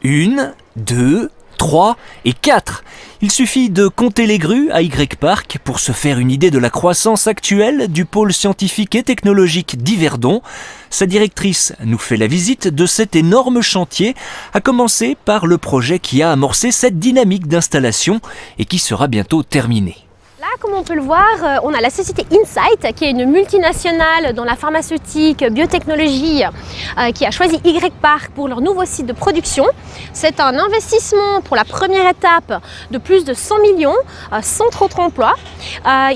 1, 2, 3 et 4. Il suffit de compter les grues à Y-Park pour se faire une idée de la croissance actuelle du pôle scientifique et technologique d'Yverdon. Sa directrice nous fait la visite de cet énorme chantier, à commencer par le projet qui a amorcé cette dynamique d'installation et qui sera bientôt terminé. Là, comme on peut le voir, on a la société Insight, qui est une multinationale dans la pharmaceutique, biotechnologie, qui a choisi Y-Park pour leur nouveau site de production. C'est un investissement pour la première étape de plus de 100 millions, sans trop d'emplois.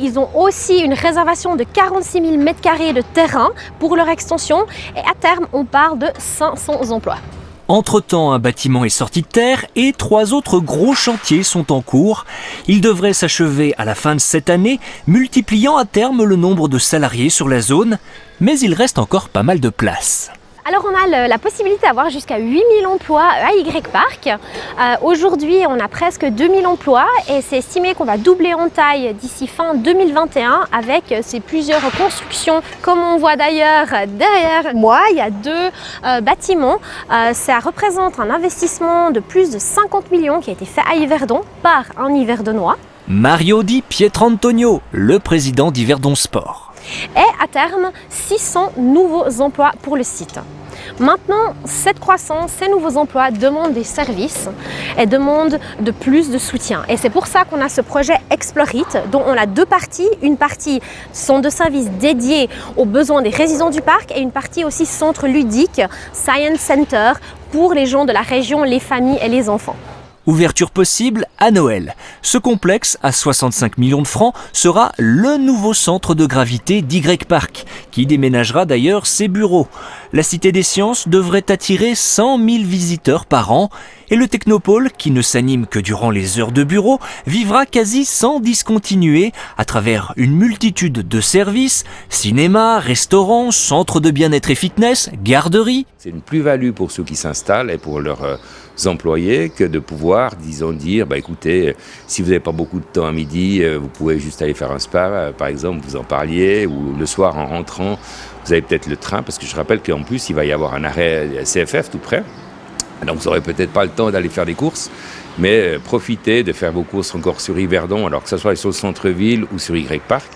Ils ont aussi une réservation de 46 000 m² de terrain pour leur extension et à terme, on parle de 500 emplois. Entre-temps, un bâtiment est sorti de terre et 3 autres gros chantiers sont en cours. Ils devraient s'achever à la fin de cette année, multipliant à terme le nombre de salariés sur la zone. Mais il reste encore pas mal de place. Alors on a la possibilité d'avoir jusqu'à 8 000 emplois à Y-Park. Aujourd'hui, on a presque 2 000 emplois et c'est estimé qu'on va doubler en taille d'ici fin 2021 avec ces plusieurs constructions. Comme on voit d'ailleurs derrière moi, il y a 2 bâtiments. Ça représente un investissement de plus de 50 millions qui a été fait à Yverdon par un Yverdonois. Mario Di Pietrantonio, le président d'Yverdon Sport. Et à terme, 600 nouveaux emplois pour le site. Maintenant, cette croissance, ces nouveaux emplois demandent des services et demandent de plus de soutien. Et c'est pour ça qu'on a ce projet Explorit, dont on a 2 parties. Une partie sont de services dédiés aux besoins des résidents du parc et une partie aussi centre ludique, Science Center, pour les gens de la région, les familles et les enfants. Ouverture possible à Noël. Ce complexe, à 65 millions de francs, sera le nouveau centre de gravité d'Y-Park, qui déménagera d'ailleurs ses bureaux. La Cité des Sciences devrait attirer 100 000 visiteurs par an, et le Technopôle, qui ne s'anime que durant les heures de bureau, vivra quasi sans discontinuer à travers une multitude de services, cinéma, restaurants, centres de bien-être et fitness, garderies. C'est une plus-value pour ceux qui s'installent et pour leurs employés que de pouvoir, disons, dire, écoutez, si vous n'avez pas beaucoup de temps à midi, vous pouvez juste aller faire un spa, par exemple, vous en parliez, ou le soir en rentrant, vous avez peut-être le train, parce que je rappelle qu'en plus, il va y avoir un arrêt CFF tout près. Donc vous n'aurez peut-être pas le temps d'aller faire des courses, mais profitez de faire vos courses encore sur Yverdon, alors que ce soit sur le centre-ville ou sur Y-Park.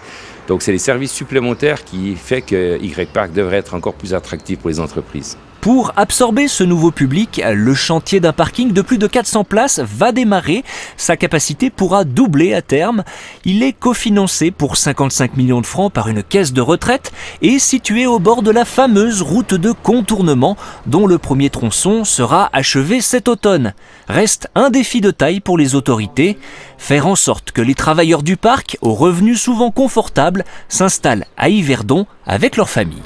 Donc c'est les services supplémentaires qui font que Y-Park devrait être encore plus attractif pour les entreprises. Pour absorber ce nouveau public, le chantier d'un parking de plus de 400 places va démarrer. Sa capacité pourra doubler à terme. Il est cofinancé pour 55 millions de francs par une caisse de retraite et situé au bord de la fameuse route de contournement dont le premier tronçon sera achevé cet automne. Reste un défi de taille pour les autorités, faire en sorte que les travailleurs du parc, aux revenus souvent confortables, s'installent à Yverdon avec leur famille.